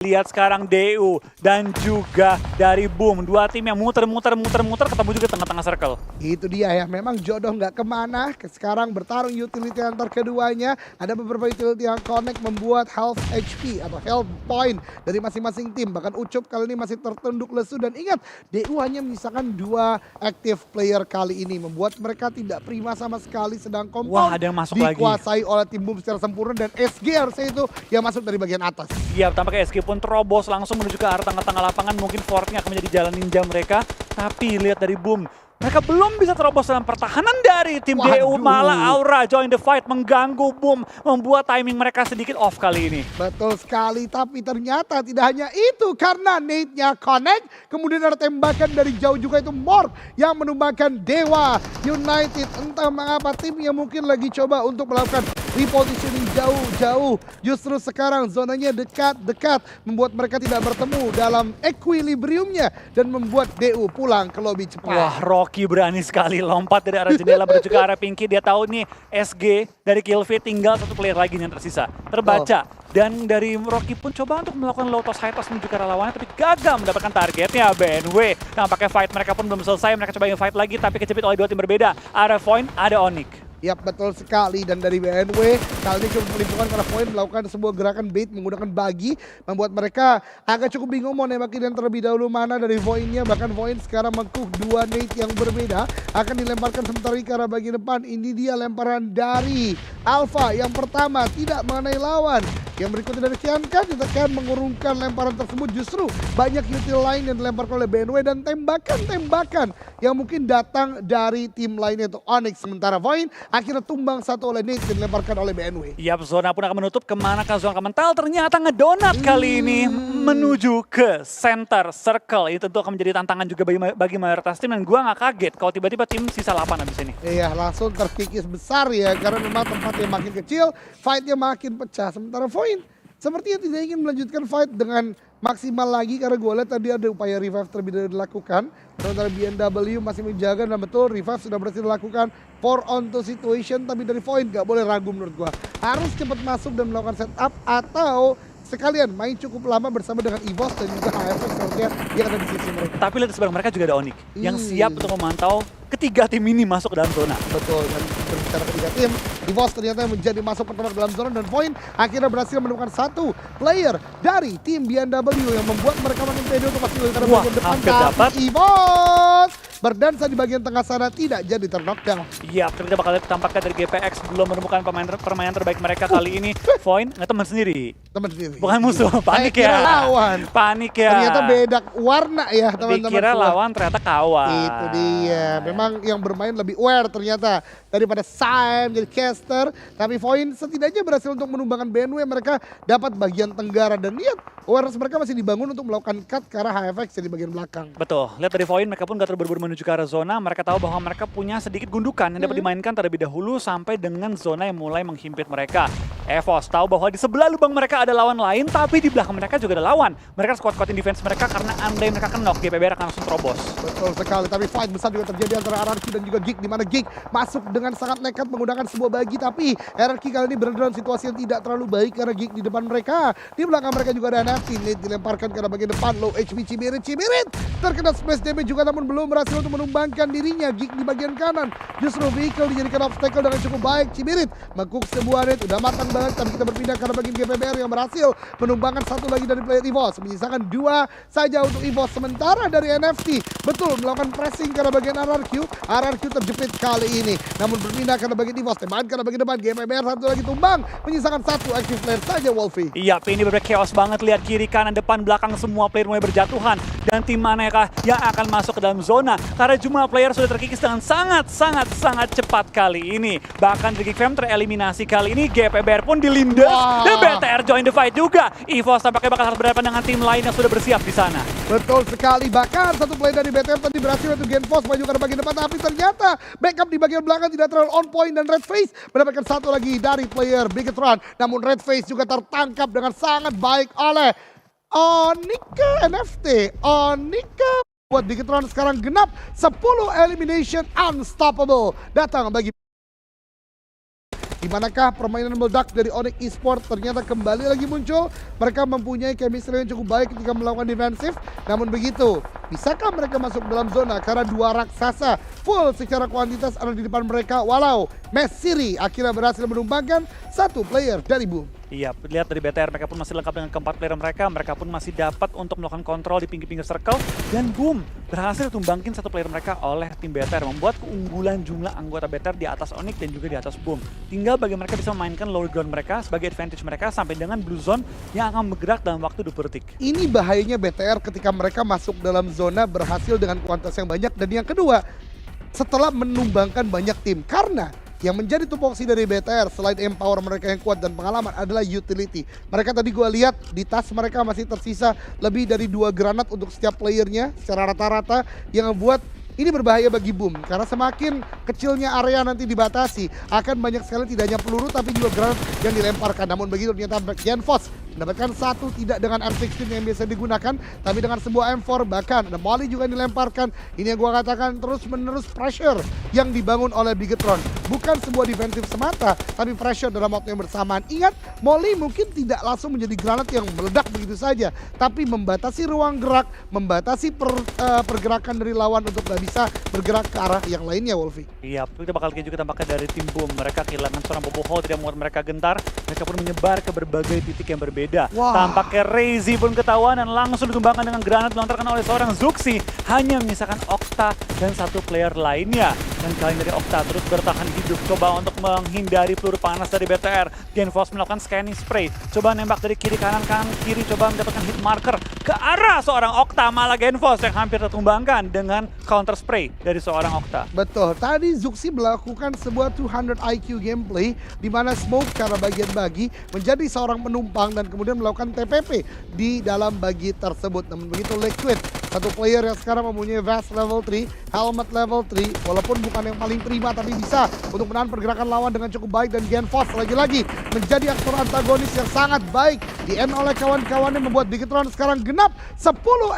Lihat sekarang DU dan juga dari Boom. Dua tim yang muter-muter ketemu juga tengah-tengah circle. Itu dia ya, memang jodoh nggak kemana. Sekarang bertarung utility antar keduanya. Ada beberapa utility yang connect membuat health HP atau health point dari masing-masing tim. Bahkan Ucup kali ini masih tertunduk lesu. Dan ingat, DU hanya menyisakan 2 active player kali ini. Membuat mereka tidak prima sama sekali. Sedang compound Wah, ada yang masuk lagi. dikuasai oleh tim Boom secara sempurna. Dan SG harusnya itu yang masuk dari bagian atas. Iya, tampaknya SG pun terobos langsung menuju ke arah tengah-tengah lapangan. Mungkin Fortnya akan menjadi jalan ninja mereka. Tapi lihat dari Boom, mereka belum bisa terobos dalam pertahanan dari tim DU. Malah Aura join the fight, mengganggu Boom, membuat timing mereka sedikit off kali ini. Betul sekali, tapi ternyata tidak hanya itu. Karena nade-nya connect, kemudian ada tembakan dari jauh juga, itu Morg yang menumbangkan Dewa United. Entah mengapa timnya mungkin lagi coba untuk melakukan repositioning jauh-jauh. Justru sekarang zonanya dekat-dekat, membuat mereka tidak bertemu dalam equilibriumnya dan membuat DU pulang ke lobby cepat. Wah, Rocky berani sekali lompat dari arah jendela menuju ke arah Pinky. Dia tahu nih SG dari Killfeed tinggal satu player lagi yang tersisa. Terbaca. Dan dari Rocky pun coba untuk melakukan low toss high toss menuju ke arah lawannya, tapi gagal mendapatkan targetnya. BNW nampaknya fight mereka pun belum selesai. Mereka coba fight lagi tapi kejepit oleh 2 tim berbeda. Ada Void, ada Onyx. Yap, betul sekali. Dan dari BNW kali ini cukup melimpungan karena Void melakukan sebuah gerakan bait menggunakan bagi, membuat mereka agak cukup bingung mau nembakin dan terlebih dahulu mana dari Voidnya. Bahkan Void sekarang mengcook 2 nade yang berbeda, akan dilemparkan sebentar ke arah bagian depan. Ini dia lemparan dari Alpha yang pertama tidak mengenai lawan. Yang berikutnya dari Kiankan ditekan mengurungkan lemparan tersebut. Justru banyak util lain yang dilemparkan oleh BNW dan tembakan-tembakan yang mungkin datang dari tim lainnya, itu Onyx. Sementara Void akhirnya tumbang satu oleh nade dan dilemparkan oleh BNW. Yap, zona pun akan menutup. Kemanakah zona mental? Ternyata ngedonat kali ini menuju ke center circle. Ini tentu akan menjadi tantangan juga bagi mayoritas tim. Dan gua nggak kaget kalau tiba-tiba tim sisa 8 abis ini. Iya, langsung terkikis besar ya, karena memang tempatnya makin kecil, fightnya makin pecah. Sementara Void sepertinya tidak ingin melanjutkan fight dengan maksimal lagi, karena gue lihat tadi ada upaya revive terlebih dahulu dilakukan. Sementara BNW masih menjaga, dan betul revive sudah berhasil dilakukan 4-on-2 situation. Tapi dari Void gak boleh ragu menurut gue, harus cepat masuk dan melakukan setup, atau sekalian main cukup lama bersama dengan EVOS dan juga HFX seharusnya yang ada di sisi mereka. Tapi lihat sebelah mereka juga ada Onyx yang siap untuk memantau ketiga tim ini masuk ke dalam zona. Betul, dan berbicara ketiga tim, EVOS ternyata menjadi masuk pertama ke dalam zona, dan Void akhirnya berhasil menemukan 1 player dari tim BNW yang membuat mereka makin pede untuk masuk ke bagian depan. Tapi EVOS berdansa di bagian tengah sana tidak jadi terknockdown. Iya, kita bakal tampaknya dari GPX belum menemukan permainan terbaik mereka kali ini. Void nggak teman sendiri. Teman sendiri. Bukan musuh, panik ya. Lawan. Panik ya. Ternyata beda warna ya teman-teman. Dikira lawan ternyata kawan. Itu dia. Memang yang bermain lebih aware ternyata daripada Sam jadi caster. Tapi Void setidaknya berhasil untuk menumbangkan BNW. Mereka dapat bagian tenggara, dan lihat awareness mereka masih dibangun untuk melakukan cut ke arah HFX di bagian belakang. Betul. Lihat dari Void, mereka pun gak terburu-buru menuju ke arah zona. Mereka tahu bahwa mereka punya sedikit gundukan yang dapat dimainkan terlebih dahulu sampai dengan zona yang mulai menghimpit mereka. EVOS tahu bahwa di sebelah lubang mereka ada lawan lain, tapi di belakang mereka juga ada lawan. Mereka squad-squadin defense mereka karena andai mereka knock, GPBR akan langsung terobos. Betul sekali, tapi fight besar juga terjadi antara RRQ dan juga Geek, di mana Geek masuk dengan sangat nekat menggunakan sebuah bagi, tapi RRQ kali ini berada dalam situasi yang tidak terlalu baik karena Geek di depan mereka. Di belakang mereka juga ada NFT, Nate dilemparkan ke arah bagian depan, low HP Cibirit terkena splash damage juga, namun belum berhasil untuk menumbangkan dirinya. Geek di bagian kanan, justru vehicle dijadikan obstacle dengan cukup baik. Cibirit mengcook sebuah net, udah matang banget, tapi kita berpindah ke arah bagian GPBR yang berhasil menumbangkan 1 lagi dari player EVOS, menyisakan 2 saja untuk EVOS. Sementara dari NFT betul melakukan pressing ke arah bagian RRQ terjepit kali ini, namun berpindah ke arah bagian EVOS, tembakan ke arah bagian depan, GPBR 1 lagi tumbang, menyisakan 1 active player saja. Wolfie. Iya, ini benar-benar chaos banget. Lihat kiri, kanan, depan, belakang, semua player mulai berjatuhan. Dan tim manakah yang akan masuk ke dalam zona? Karena jumlah player sudah terkikis dengan sangat cepat kali ini. Bahkan dari Geek Fam tereliminasi kali ini, GPBR pun dilindas. Dan BTR join the fight juga. EVOS tampaknya bakal harus berhadapan dengan tim lain yang sudah bersiap di sana. Betul sekali, bahkan 1 player dari BTR tadi berhasil untuk Genforce maju ke bagian depan, tapi ternyata backup di bagian belakang tidak terlalu on point, dan Red Face mendapatkan 1 lagi dari player Bigetron. Namun Red Face juga tertangkap dengan sangat baik oleh Onika NFT. Onika buat Bigetron sekarang genap 10 elimination unstoppable datang bagi Dimanakah permainan meledak dari Onyx Esports ternyata kembali lagi muncul. Mereka mempunyai chemistry yang cukup baik ketika melakukan defensif. Namun begitu, bisakah mereka masuk dalam zona? Karena dua raksasa full secara kuantitas ada di depan mereka. Walau Mesiri akhirnya berhasil menumbangkan satu player dari Boom. Iya, lihat dari BTR, mereka pun masih lengkap dengan keempat player mereka. Mereka pun masih dapat untuk melakukan kontrol di pinggir-pinggir circle. Dan boom, berhasil tumbangkin satu player mereka oleh tim BTR. Membuat keunggulan jumlah anggota BTR di atas Onyx dan juga di atas Boom. Tinggal bagi mereka bisa memainkan low ground mereka sebagai advantage mereka sampai dengan blue zone yang akan bergerak dalam waktu 20 detik. Ini bahayanya BTR ketika mereka masuk dalam zona berhasil dengan kuantitas yang banyak. Dan yang kedua, setelah menumbangkan banyak tim. Karena yang menjadi tupoksi dari BTR selain empower mereka yang kuat dan pengalaman adalah utility. Mereka tadi gue lihat di tas mereka masih tersisa lebih dari 2 granat untuk setiap playernya secara rata-rata yang membuat ini berbahaya bagi Boom. Karena semakin kecilnya area nanti dibatasi akan banyak sekali tidak hanya peluru tapi juga granat yang dilemparkan. Namun begitu ternyata GeNFOS mendapatkan satu tidak dengan M16 yang biasa digunakan tapi dengan sebuah M4, bahkan ada Molly juga yang dilemparkan. Ini yang gua katakan terus menerus pressure yang dibangun oleh Bigetron, bukan sebuah defensif semata tapi pressure dalam waktu yang bersamaan. Ingat, Molly mungkin tidak langsung menjadi granat yang meledak begitu saja tapi membatasi ruang gerak, membatasi pergerakan dari lawan untuk gak bisa bergerak ke arah yang lainnya, Wolfie. Iya, itu bakal juga tampaknya dari tim Boom. Mereka kehilangan seorang Boboho, tidak membuat mereka gentar. Mereka pun menyebar ke berbagai titik yang berbeda. Wah. Tampaknya Reizi pun ketahuan dan langsung dikembangkan dengan granat dilontarkan oleh seorang Zuxi. Hanya menyisakan Okta dan satu player lainnya. Dan kali ini dari Okta terus bertahan hidup. Coba untuk menghindari peluru panas dari BTR. GeNFOS melakukan scanning spray. Coba nembak dari kiri kanan kiri. Coba mendapatkan hit marker ke arah seorang Okta. Malah GeNFOS yang hampir tertumbangkan dengan counter spray dari seorang Okta. Betul, tadi Zuxi melakukan sebuah 200 IQ gameplay di mana Smoke karena bagian bagi menjadi seorang penumpang dan kemudian melakukan TPP di dalam bagi tersebut. Namun begitu Liquid, satu player yang sekarang mempunyai vest level 3, helmet level 3, walaupun bukan yang paling prima tapi bisa untuk menahan pergerakan lawan dengan cukup baik. Dan GeNFOS lagi-lagi menjadi aktor antagonis yang sangat baik di-end oleh kawan-kawannya, membuat Bigetron sekarang genap 10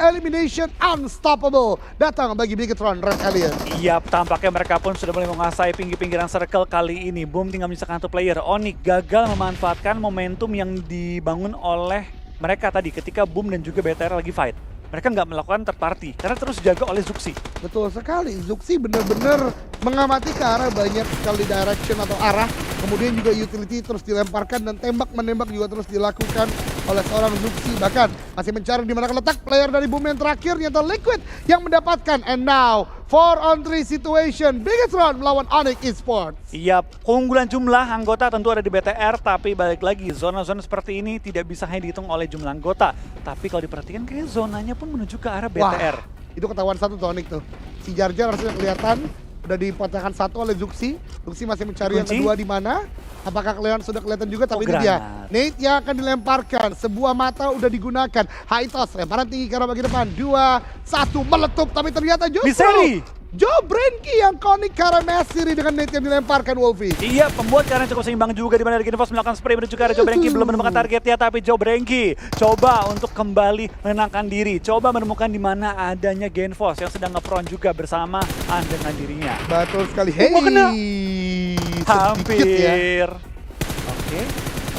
elimination unstoppable datang bagi Bigetron Red Alien. Iya, tampaknya mereka pun sudah mulai menguasai pinggir-pinggiran circle kali ini. Boom tinggal menyisakan satu player. Onyx gagal memanfaatkan momentum yang dibangun oleh mereka tadi ketika Boom dan juga BTR lagi fight. Mereka nggak melakukan third party karena terus dijaga oleh Zuxi. Betul sekali, Zuxi benar-benar mengamati ke arah banyak sekali direction atau arah. Kemudian juga utility terus dilemparkan dan tembak-menembak juga terus dilakukan oleh seorang Zuxi. Bahkan masih mencari di mana letak player dari Boom yang terakhir, ternyata Liquid yang mendapatkan. And now 4-on-3 situation, Bigetron melawan Onyx Esports. Iya, keunggulan jumlah anggota tentu ada di BTR, tapi balik lagi zona-zona seperti ini tidak bisa hanya dihitung oleh jumlah anggota. Tapi kalau diperhatikan kayak zonanya pun menuju ke arah BTR. Wah, itu ketahuan satu tuh Onyx tuh. Si Jar Jar harusnya kelihatan. Udah dipecahkan satu oleh Zuxi. Zuxi masih mencari yang kedua di mana. Apakah kalian sudah kelihatan juga? Tapi ini dia. Nate yang akan dilemparkan. Sebuah mata udah digunakan. High toss, lemparan tinggi ke arah bagi depan. 2, 1, meletup. Tapi ternyata justru Joe Brenki yang konik karena Mesiri dengan Nate yang dilemparkan, Wolfie. Iya, pembuat karena cukup seimbang juga di mana dari GeNFOS melakukan spray menuju ke arah Joe Brenki. Belum menemukan targetnya, tapi Joe Brenki coba untuk kembali menenangkan diri. Coba menemukan di mana adanya GeNFOS yang sedang nge-front juga bersamaan dengan dirinya. Betul sekali. Hey, kena. sedikit Hampir. ya. Oke,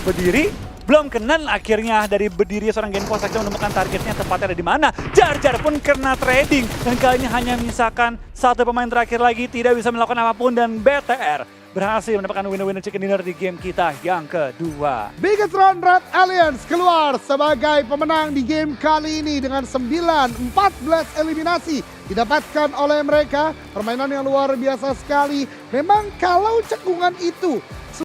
berdiri. Belum kena akhirnya dari berdiri seorang GeNFOS saja menemukan targetnya tepatnya ada di mana. Jar Jar pun kena trading dan kali ini hanya menyisakan satu pemain terakhir lagi, tidak bisa melakukan apapun dan BTR berhasil mendapatkan winner chicken dinner di game kita yang kedua. Bigetron Red Alliance keluar sebagai pemenang di game kali ini dengan 9-14 eliminasi didapatkan oleh mereka. Permainan yang luar biasa sekali. Memang kalau cekungan itu